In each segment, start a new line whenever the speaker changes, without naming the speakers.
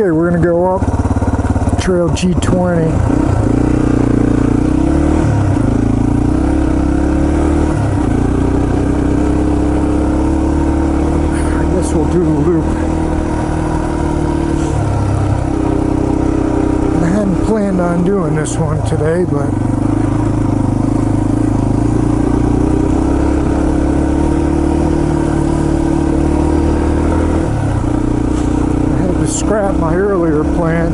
Okay, we're gonna go up Trail G20. We'll do the loop. I hadn't planned on doing this one today, but I had to scrap my earlier plan.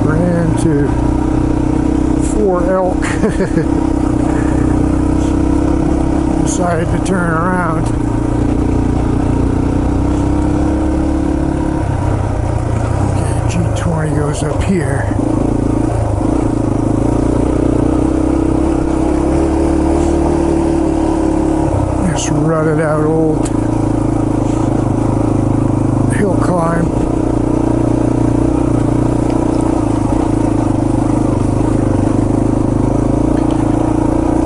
Ran into 4 elk. Decided to turn around. Okay, G20 goes up here. This rutted out old hill climb.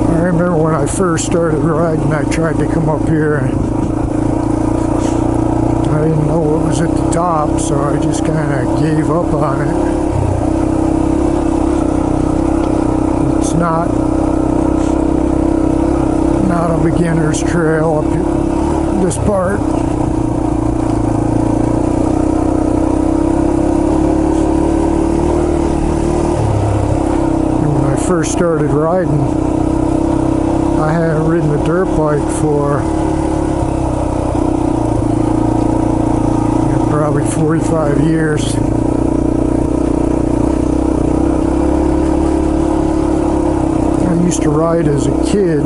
I remember when I first started riding, I tried to come up here and I didn't know what was at the top, so I just kind of gave up on it. It's not a beginner's trail up this part. And when I first started riding, I hadn't ridden a dirt bike for probably 45 years. I used to ride as a kid,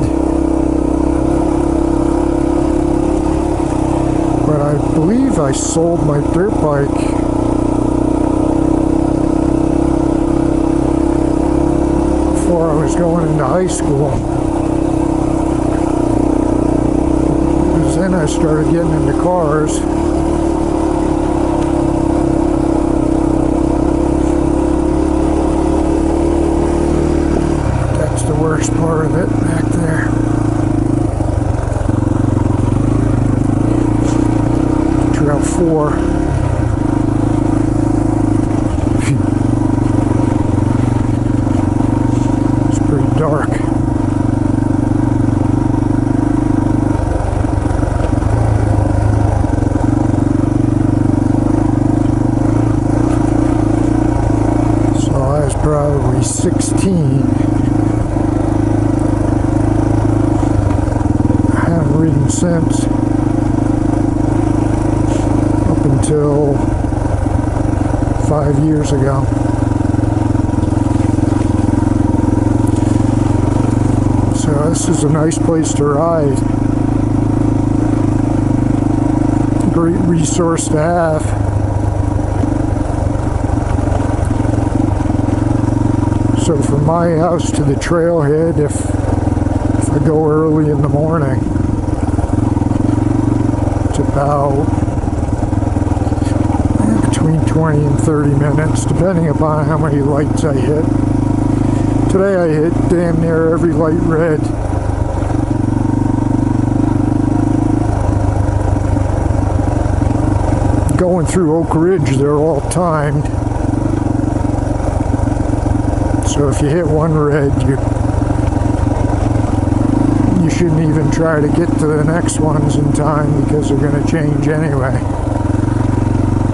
but I believe I sold my dirt bike before I was going into high school. Then I started getting into cars. That's the worst part of it back there. Trail 4. It's pretty dark. Probably 16. I haven't ridden since, up until 5 years ago. So this is a nice place to ride. Great resource to have. So from my house to the trailhead, if I go early in the morning, it's about between 20 and 30 minutes, depending upon how many lights I hit. Today I hit damn near every light red. Going through Oak Ridge, they're all timed. So if you hit one red, you shouldn't even try to get to the next ones in time because they're going to change anyway.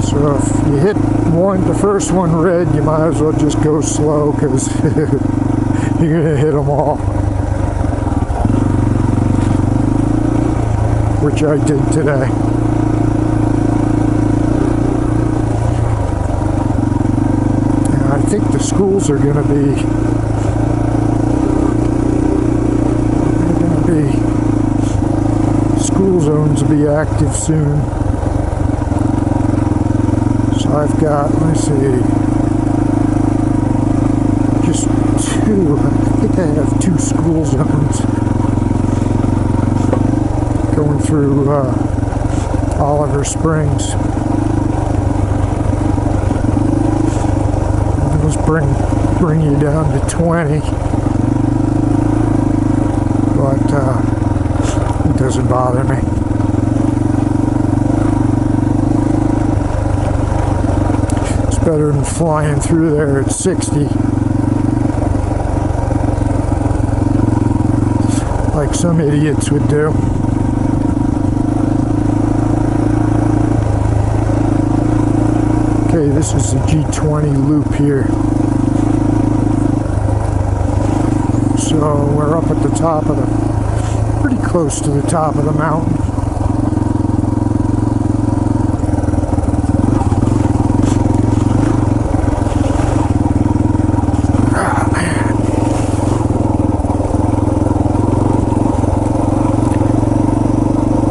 So if you hit the first one red, you might as well just go slow because you're going to hit them all. Which I did today. I think the schools are going to be school zones will be active soon. So I've got, let me see, just 2. I think I have 2 school zones going through Oliver Springs. Bring you down to 20, but doesn't bother me. It's better than flying through there at 60. Like some idiots would do. Okay, this is the G20 loop here. So we're up at the top of the, pretty close to the top of the mountain. Ah, man.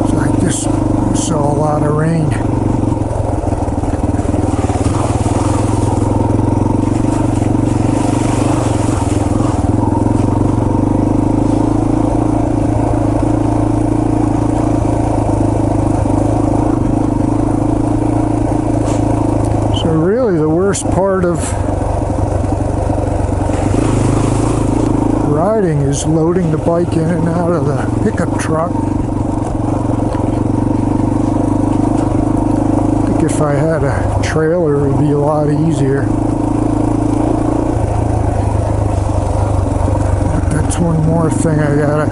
It's like this, we saw a lot of rain. Part of riding is loading the bike in and out of the pickup truck. I think if I had a trailer it would be a lot easier. But that's one more thing I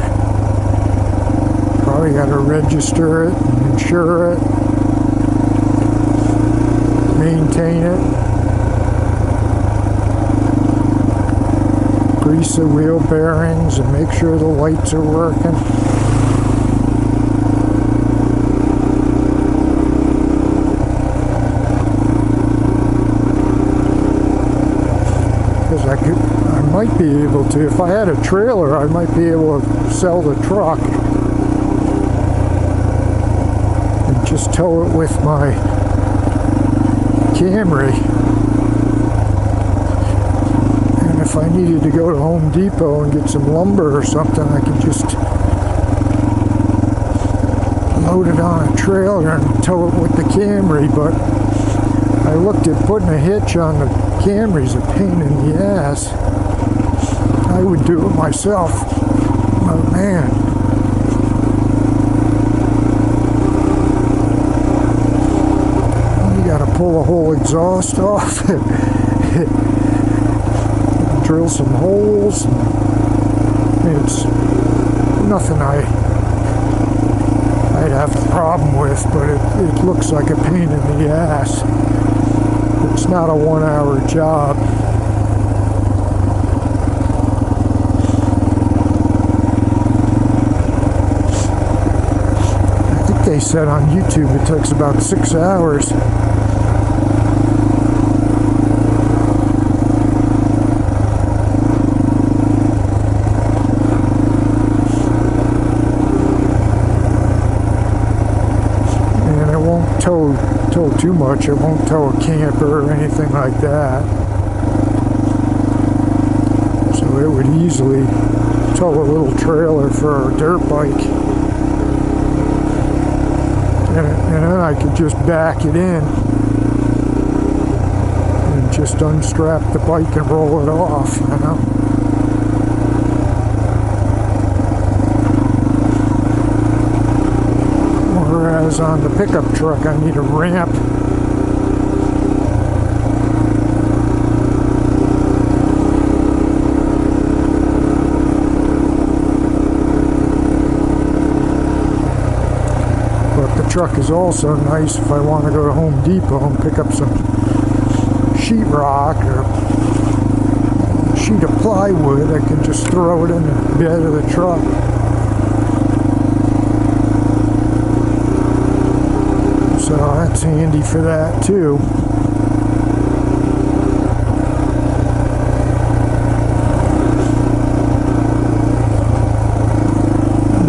probably gotta register it, insure it, maintain it. Grease the wheel bearings and make sure the lights are working. Because I might be able to, if I had a trailer, I might be able to sell the truck and just tow it with my Camry. If I needed to go to Home Depot and get some lumber or something, I could just load it on a trailer and tow it with the Camry. But I looked at putting a hitch on the Camry's a pain in the ass. I would do it myself. Oh man. You gotta pull the whole exhaust off. Drill some holes. It's nothing I'd have a problem with, but it looks like a pain in the ass. It's not a 1-hour job. I think they said on YouTube it takes about 6 hours. Tow too much. It won't tow a camper or anything like that. So it would easily tow a little trailer for a dirt bike. And then I could just back it in and just unstrap the bike and roll it off, you know. Whereas on the pickup truck, I need a ramp. But the truck is also nice if I want to go to Home Depot and pick up some sheetrock or a sheet of plywood. I can just throw it in the bed of the truck. So that's handy for that too.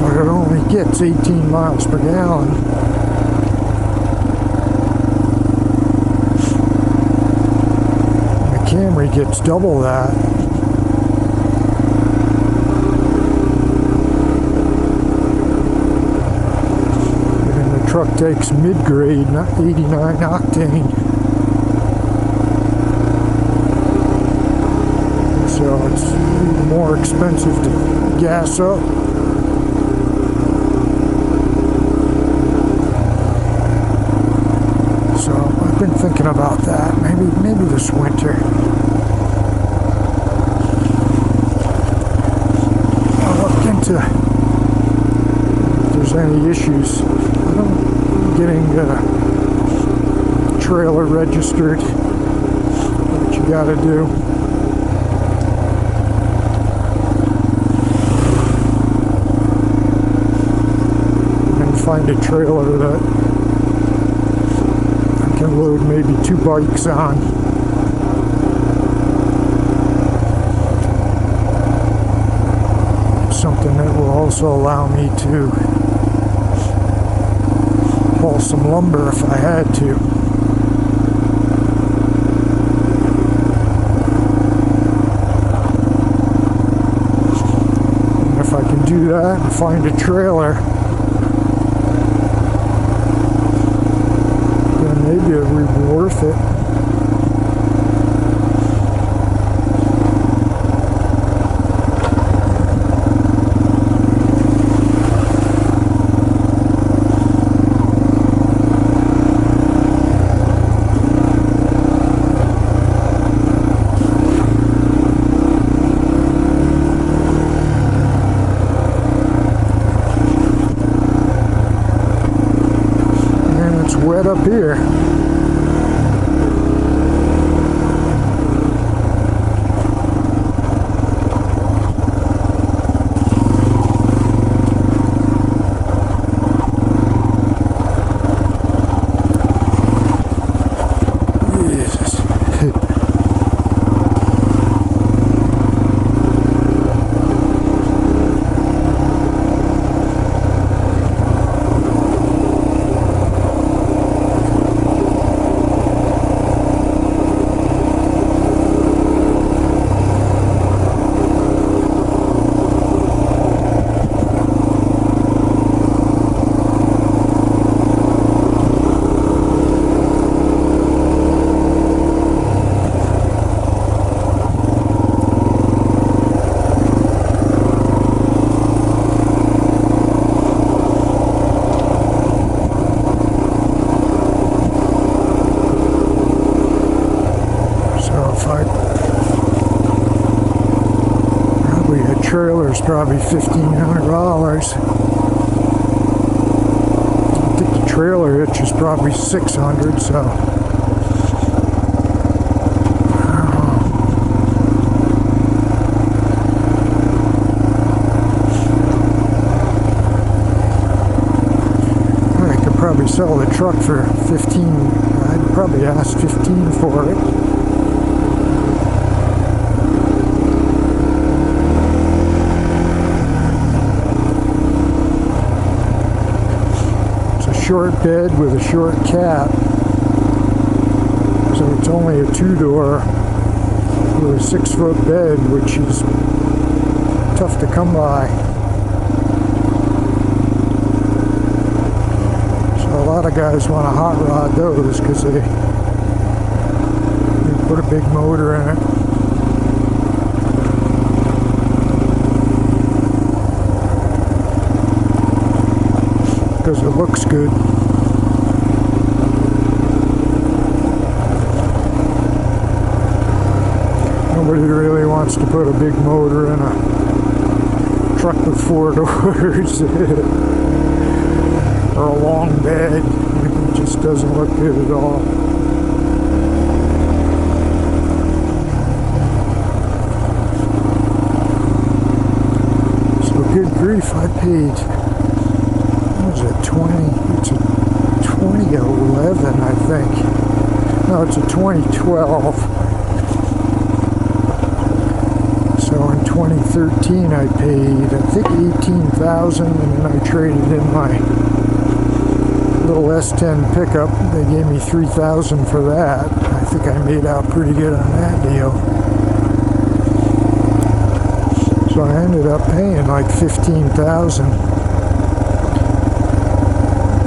But it only gets 18 miles per gallon. The Camry gets double that. Truck takes mid-grade, not 89 octane. So it's more expensive to gas up. been thinking about that. Maybe this winter. I'll look into if there's any issues. I don't getting trailer registered. What you got to do. And find a trailer that I can load maybe 2 bikes on. Something that will also allow me to haul some lumber if I had to. And if I can do that and find a trailer, then maybe it would be worth it. Wet up here. Jesus. Trailer's probably $1,500. I think the trailer hitch is probably $600, so I could probably sell the truck for 15. I'd probably ask 15 for it. Short bed with a short cap, so it's only a 2-door with a 6-foot bed, which is tough to come by. So a lot of guys want to hot rod those because they put a big motor in it. Because it looks good. Nobody really wants to put a big motor in a truck with 4 doors or a long bed. It just doesn't look good at all. So good grief, I paid. What was it, 20? It's a 2011, I think. No, it's a 2012. So in 2013, I paid, I think, $18,000, and then I traded in my little S10 pickup. They gave me $3,000 for that. I think I made out pretty good on that deal. So I ended up paying like $15,000.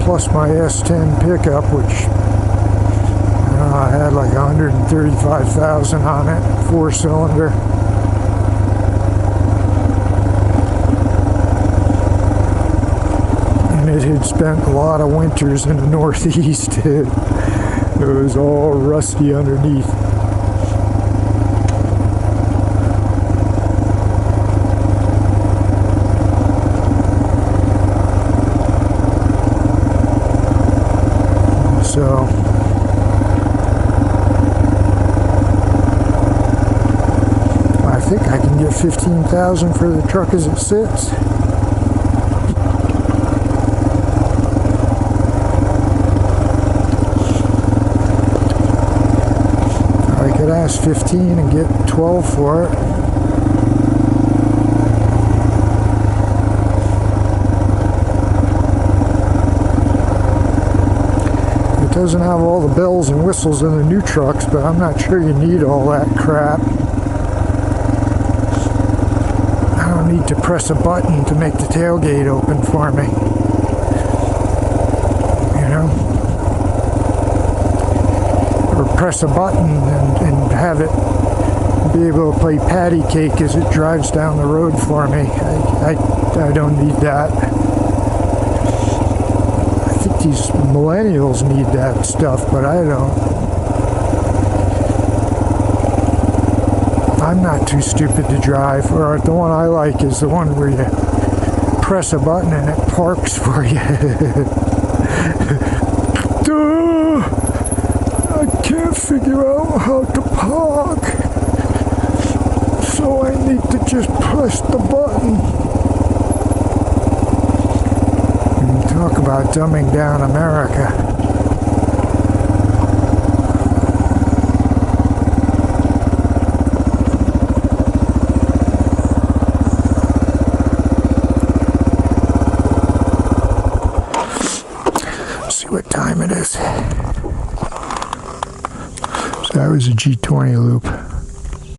Plus my S10 pickup, which I had like $135,000 on it, 4-cylinder. And it had spent a lot of winters in the Northeast. It was all rusty underneath. So I think I can get 15,000 for the truck as it sits. I could ask 15 and get 12 for it. It doesn't have all the bells and whistles in the new trucks, but I'm not sure you need all that crap. I don't need to press a button to make the tailgate open for me. You know? Or press a button and have it be able to play patty cake as it drives down the road for me. I don't need that. I think these millennials need that stuff, but I don't. I'm not too stupid to drive, or the one I like is the one where you press a button and it parks for you. Duh! I can't figure out how to park, so I need to just press the button. Talk about dumbing down America. What time it is. So that was a G20 loop.